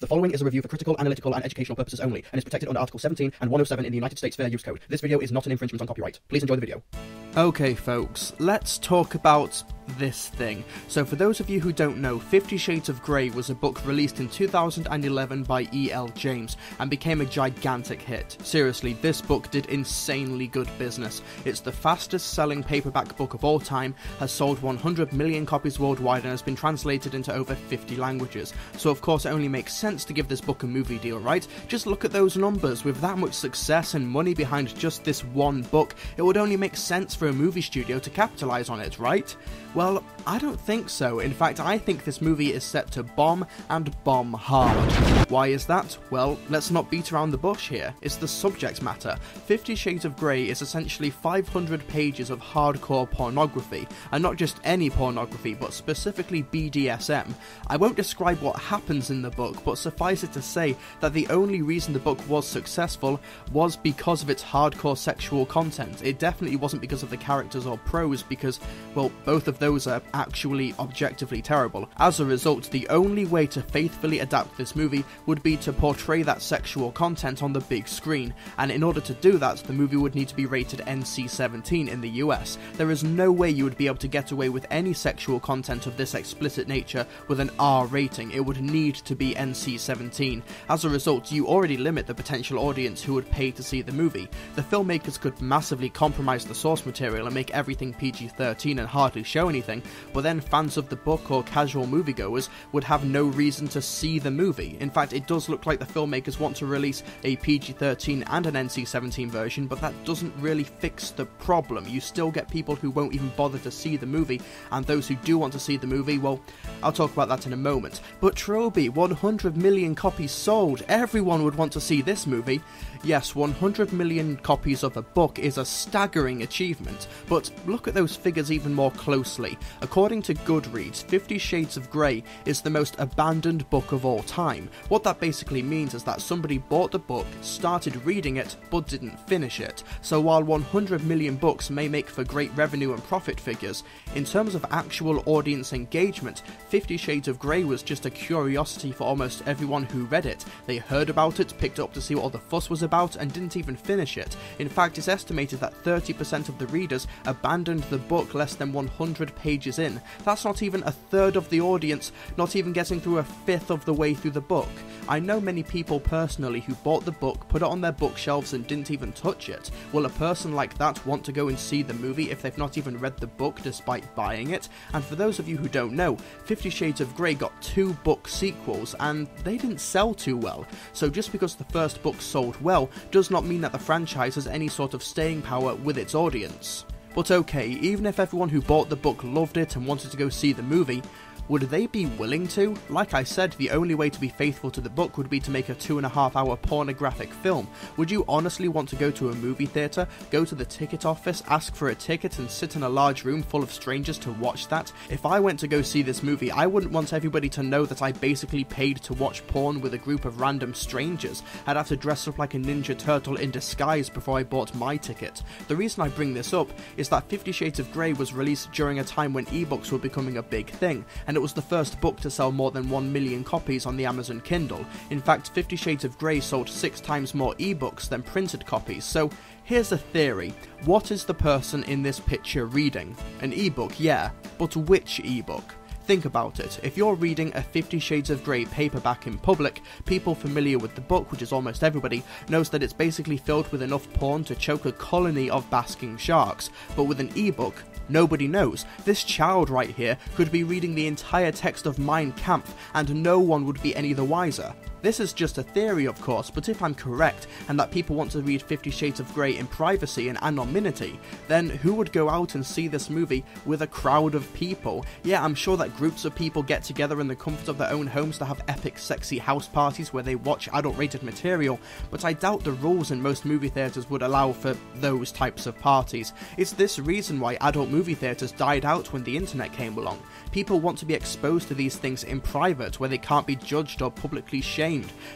The following is a review for critical, analytical, and educational purposes only, and is protected under Article 17 and 107 in the United States Fair Use Code. This video is not an infringement on copyright. Please enjoy the video. Okay folks, let's talk about this thing. So for those of you who don't know, 50 Shades of Grey was a book released in 2011 by E.L. James and became a gigantic hit. Seriously, this book did insanely good business. It's the fastest selling paperback book of all time, has sold 100 million copies worldwide and has been translated into over 50 languages. So of course it only makes sense to give this book a movie deal, right? Just look at those numbers. With that much success and money behind just this one book, it would only make sense for a movie studio to capitalize on it, right? Well, I don't think so. In fact, I think this movie is set to bomb, and bomb hard. Why is that? Well, let's not beat around the bush here. It's the subject matter. 50 Shades of Grey is essentially 500 pages of hardcore pornography, and not just any pornography, but specifically BDSM. I won't describe what happens in the book, but suffice it to say that the only reason the book was successful was because of its hardcore sexual content. It definitely wasn't because of the characters or prose, because, well, both of those are actually objectively terrible. As a result, the only way to faithfully adapt this movie would be to portray that sexual content on the big screen, and in order to do that, the movie would need to be rated NC-17 in the US. There is no way you would be able to get away with any sexual content of this explicit nature with an R rating. It would need to be NC-17. As a result, you already limit the potential audience who would pay to see the movie. The filmmakers could massively compromise the source material and make everything PG-13 and hardly show anything, but then fans of the book or casual moviegoers would have no reason to see the movie. In fact, it does look like the filmmakers want to release a PG-13 and an NC-17 version, but that doesn't really fix the problem. You still get people who won't even bother to see the movie, and those who do want to see the movie, well, I'll talk about that in a moment. But Trilbee, 100 million copies sold. Everyone would want to see this movie. Yes, 100 million copies of a book is a staggering achievement, but look at those figures even more closely. According to Goodreads, 50 Shades of Grey is the most abandoned book of all time. What that basically means is that somebody bought the book, started reading it, but didn't finish it. So while 100 million books may make for great revenue and profit figures, in terms of actual audience engagement, 50 Shades of Grey was just a curiosity for almost everyone who read it. They heard about it, picked it up to see what all the fuss was about, and didn't even finish it. In fact, it's estimated that 30% of the readers abandoned the book less than 100 pages in. That's not even a third of the audience, not even getting through a fifth of the way through the book. I know many people personally who bought the book, put it on their bookshelves and didn't even touch it. Will a person like that want to go and see the movie if they've not even read the book despite buying it? And for those of you who don't know, 50 Shades of Grey got 2 book sequels and they didn't sell too well. So just because the first book sold well does not mean that the franchise has any sort of staying power with its audience. But okay, even if everyone who bought the book loved it and wanted to go see the movie, would they be willing to? Like I said, the only way to be faithful to the book would be to make a 2.5-hour pornographic film. Would you honestly want to go to a movie theatre, go to the ticket office, ask for a ticket and sit in a large room full of strangers to watch that? If I went to go see this movie, I wouldn't want everybody to know that I basically paid to watch porn with a group of random strangers. I'd have to dress up like a Ninja Turtle in disguise before I bought my ticket. The reason I bring this up is that 50 Shades of Grey was released during a time when ebooks were becoming a big thing, and it was the first book to sell more than 1 million copies on the Amazon Kindle. In fact, 50 Shades of Grey sold 6 times more ebooks than printed copies. So here's a theory. What is the person in this picture reading? An ebook, yeah, but which ebook? Think about it. If you're reading a 50 Shades of Grey paperback in public, people familiar with the book, which is almost everybody, knows that it's basically filled with enough porn to choke a colony of basking sharks. But with an ebook, nobody knows. This child right here could be reading the entire text of Mein Kampf and no one would be any the wiser. This is just a theory, of course, but if I'm correct, and that people want to read 50 Shades of Grey in privacy and anonymity, then who would go out and see this movie with a crowd of people? Yeah, I'm sure that groups of people get together in the comfort of their own homes to have epic sexy house parties where they watch adult-rated material, but I doubt the rules in most movie theatres would allow for those types of parties. It's this reason why adult movie theatres died out when the internet came along. People want to be exposed to these things in private, where they can't be judged or publicly shamed.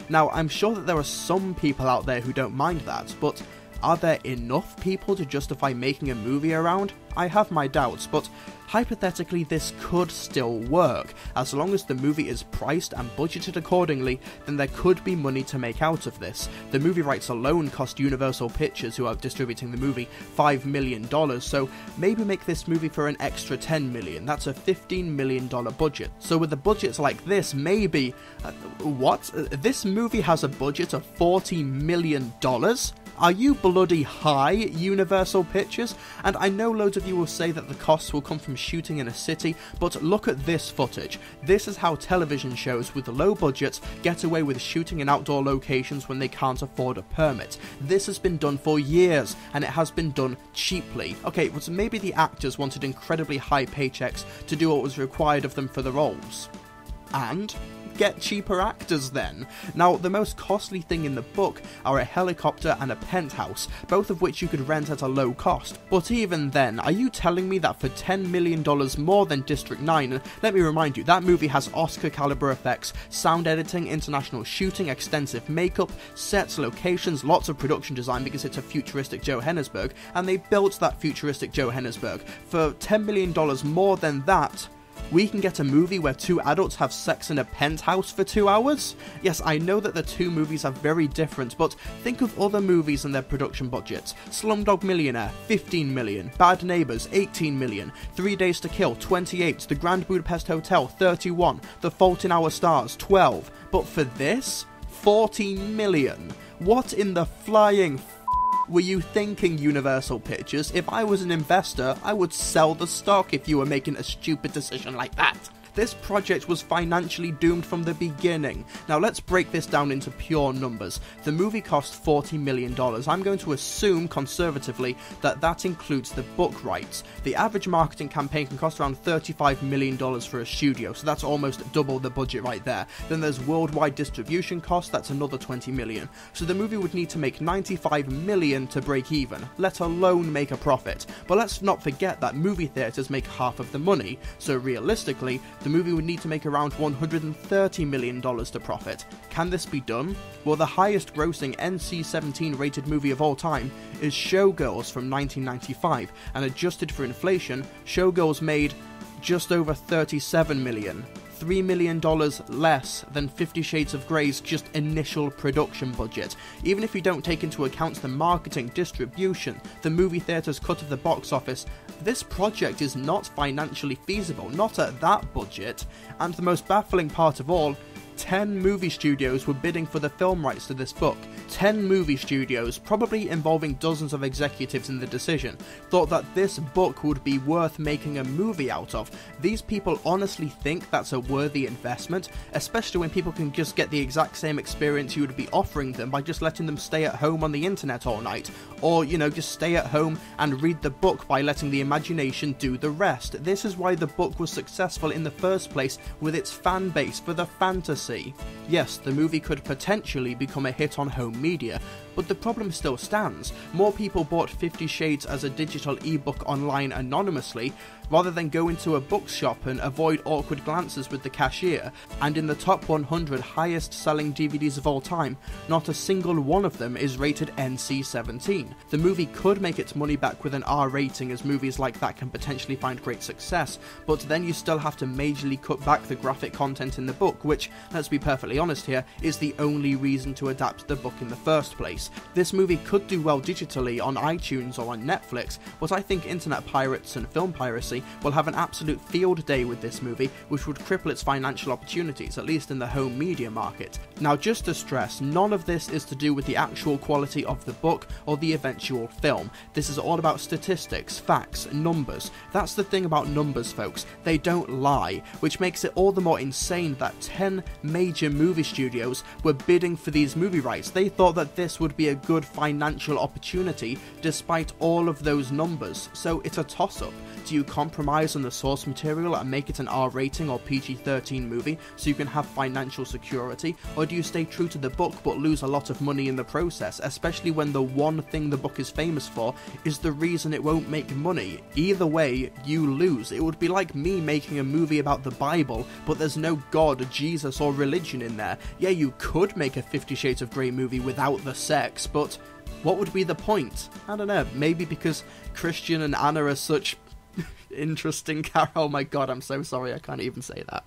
Now, I'm sure that there are some people out there who don't mind that, but are there enough people to justify making a movie around? I have my doubts, but hypothetically this could still work. As long as the movie is priced and budgeted accordingly, then there could be money to make out of this. The movie rights alone cost Universal Pictures, who are distributing the movie, $5 million, so maybe make this movie for an extra $10 million. That's a $15 million budget. So with the budgets like this, maybe... what? This movie has a budget of $40 million? Are you bloody high, Universal Pictures? And I know loads of you will say that the costs will come from shooting in a city, but look at this footage. This is how television shows with low budgets get away with shooting in outdoor locations when they can't afford a permit. This has been done for years, and it has been done cheaply. Okay, but maybe the actors wanted incredibly high paychecks to do what was required of them for the roles. And get cheaper actors then. Now, the most costly thing in the book are a helicopter and a penthouse, both of which you could rent at a low cost. But even then, are you telling me that for $10 million more than District 9, and let me remind you, that movie has Oscar caliber effects, sound editing, international shooting, extensive makeup, sets, locations, lots of production design because it's a futuristic Johannesburg, and they built that futuristic Johannesburg. For $10 million more than that, we can get a movie where two adults have sex in a penthouse for 2 hours? Yes, I know that the two movies are very different, but think of other movies and their production budgets. Slumdog Millionaire, $15 million. Bad Neighbours, $18 million. 3 Days to Kill, $28. The Grand Budapest Hotel, $31. The Fault in Our Stars, $12. But for this, $14 million. What in the flying were you thinking, Universal Pictures? If I was an investor, I would sell the stock if you were making a stupid decision like that. This project was financially doomed from the beginning. Now let's break this down into pure numbers. The movie cost $40 million. I'm going to assume, conservatively, that that includes the book rights. The average marketing campaign can cost around $35 million for a studio, so that's almost double the budget right there. Then there's worldwide distribution costs, that's another $20 million. So the movie would need to make $95 million to break even, let alone make a profit. But let's not forget that movie theatres make half of the money, so realistically, the movie would need to make around $130 million to profit. Can this be done? Well, the highest grossing NC-17 rated movie of all time is Showgirls from 1995, and adjusted for inflation, Showgirls made just over $37 million. $3 million less than 50 Shades of Grey's just initial production budget. Even if you don't take into account the marketing, distribution, the movie theatre's cut of the box office, this project is not financially feasible, not at that budget. And the most baffling part of all, 10 movie studios were bidding for the film rights to this book. 10 movie studios, probably involving dozens of executives in the decision, thought that this book would be worth making a movie out of. These people honestly think that's a worthy investment, especially when people can just get the exact same experience you would be offering them by just letting them stay at home on the internet all night. Or, you know, just stay at home and read the book by letting the imagination do the rest. This is why the book was successful in the first place with its fan base for the fantasy. Yes, the movie could potentially become a hit on home media, but the problem still stands. More people bought 50 Shades as a digital ebook online anonymously, rather than go into a bookshop and avoid awkward glances with the cashier, and in the top 100 highest selling DVDs of all time, not a single one of them is rated NC-17. The movie could make its money back with an R rating, as movies like that can potentially find great success, but then you still have to majorly cut back the graphic content in the book, which, let's be perfectly honest here, is the only reason to adapt the book in the first place. This movie could do well digitally on iTunes or on Netflix, but I think internet pirates and film piracy will have an absolute field day with this movie, which would cripple its financial opportunities, at least in the home media market. Now, just to stress, none of this is to do with the actual quality of the book or the eventual film. This is all about statistics, facts, numbers. That's the thing about numbers, folks. They don't lie, which makes it all the more insane that 10 major movie studios were bidding for these movie rights. They thought that this would be a good financial opportunity despite all of those numbers. So it's a toss-up. Do you compromise on the source material and make it an R rating or PG-13 movie so you can have financial security, or do you stay true to the book but lose a lot of money in the process, especially when the one thing the book is famous for is the reason it won't make money? Either way, you lose. It would be like me making a movie about the Bible, but there's no God, Jesus, or religion in there. Yeah, you could make a 50 Shades of Grey movie without the sex, but what would be the point? I don't know, maybe because Christian and Anna are such Interesting character. Oh my god, I'm so sorry, I can't even say that.